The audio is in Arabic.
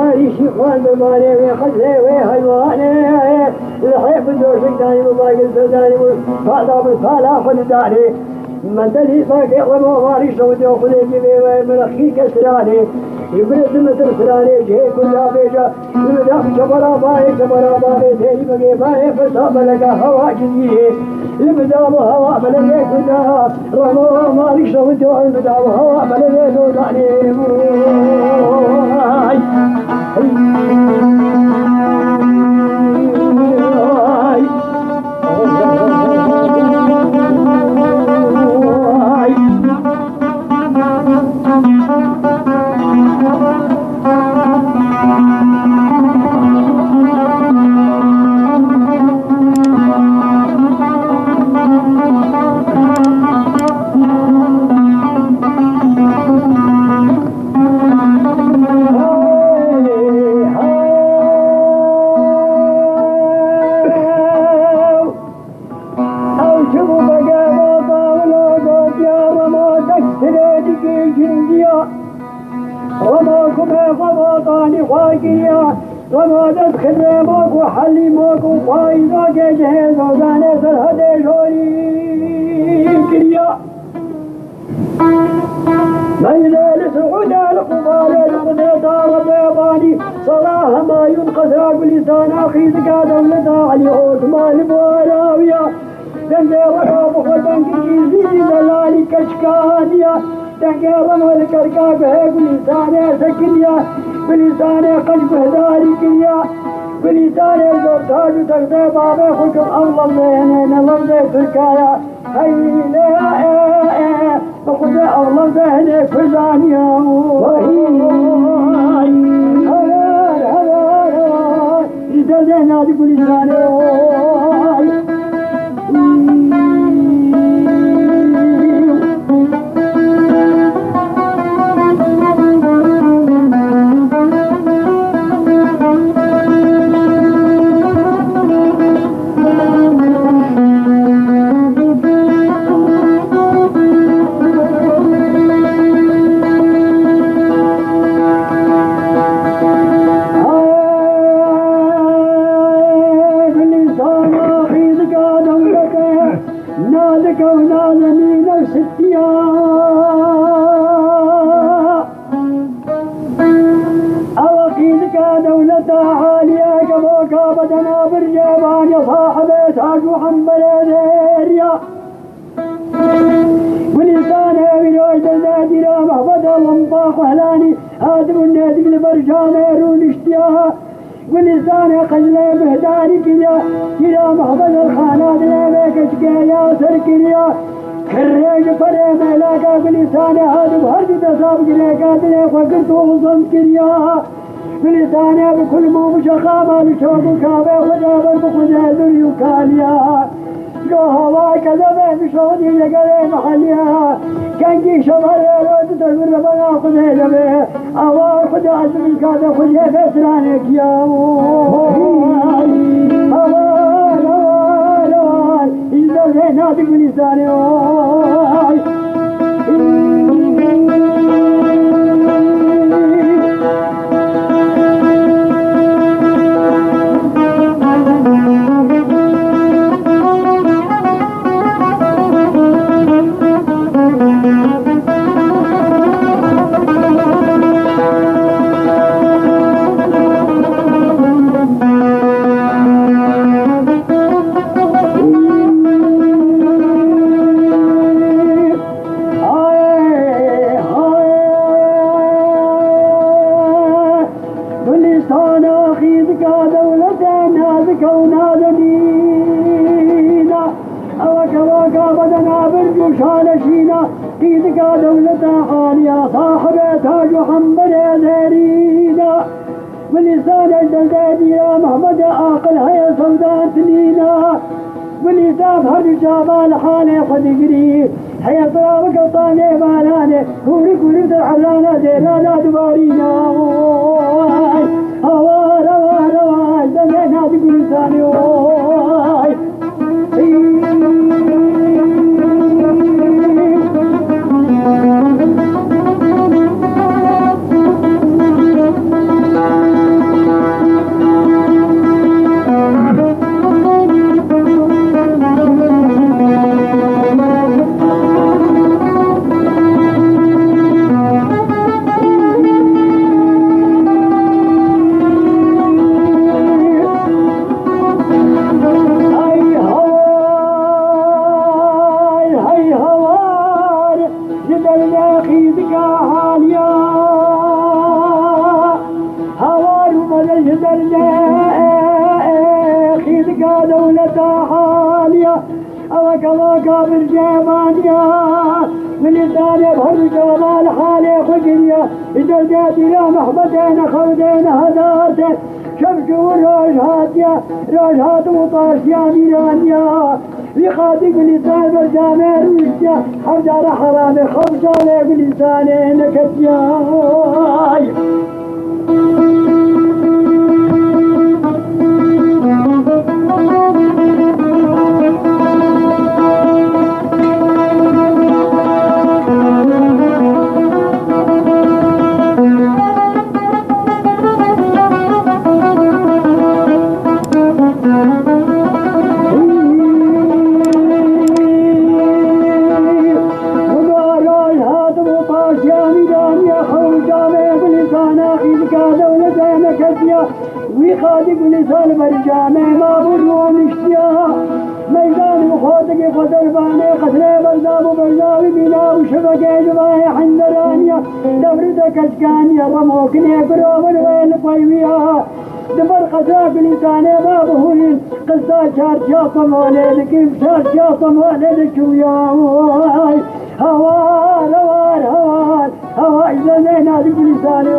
بماري شيخوان بماري ويخزي ويهلواني الحيف الدور شكتاني وباقي السوداني وفاضا بالفالا خلداني من دلي باقي ومواري شودي وخليجي من أخي كسراني يبرد مثل سراني جهي كلها بيجا المداخ شبرا باي تيري بقي باي فصاب لك هوا جديه المدام هوا بلدي كلها رمو ماري شودي المدام هوا بلدي دوداني رمادت خدمك وحلمك وفايدك جهز وزاني سرهدي شوري كريا ليلة لسعودة القبالة لقضيتها ربيباني صلاح ما ينقذ بلسان أخي ذكا دولتها علي عثمان بوراوية دنجي رقاب وخلبنك كيزي دلالي كشكانية دنجي رمى الكركاب هيك بلساني سكنية بلساني قلب هداري كريا بلساني زرتاج تغذي بابي خشب الله زينين الله زي تركايا هيلي بخذ الله زيني فزانيا هوار إذا زينا دي بلساني ولساني قجلي بهداري كريا كريا محبد الخانات ليبك شكايا سركريا كريج فريم علاقا بلساني هادو بهرج تصاب كريكا دليك وقرت وغصم كريا بلساني بكل مو مشخابا بشوق كابي وجابر بخذي ذريو كاليا جو هوا كذبه بشوقي لقلي محليا كنكي شبر الوقت تزور بنا خذي لبه أوار خذي عزم الكادة خذي بسرانك يا أوار إذا زيناتك بلساني ولسان الجلداني يا محمد عاقل هيا سودان سنينا ولسان هر جابال حالي خد قريب هيا طرابك طاني بالاني كوري كوري تحلانا ديلانا دبارينا هوار هوار هوار دمينا دي لساني هذا الجدر خيدك دولة حالية أوك أوك بالجمانية من الثانية بهرج وما لحالي خجرية الدرجات يا محبتين خودين هداتين شمشوا روجهات وطاش يا ميرانيا في خاطق لسان برجامي روشيا حرجار حرامي خمسة لك لساني نكتياي ويخادق لسان برجامي ما برون اشتيا ميدان وخوتك فدرباني قتلي برداب وبردابي بنا وشبكي جباي حندرانيا دفرتك اشكانيا رموكني قروب الويل قيويا دبر قساق لساني ما بهوين قصة شار شاطم وليدك شار شاطم وليدك وياي هوار هوار هوار هوار إذا زينا دق لساني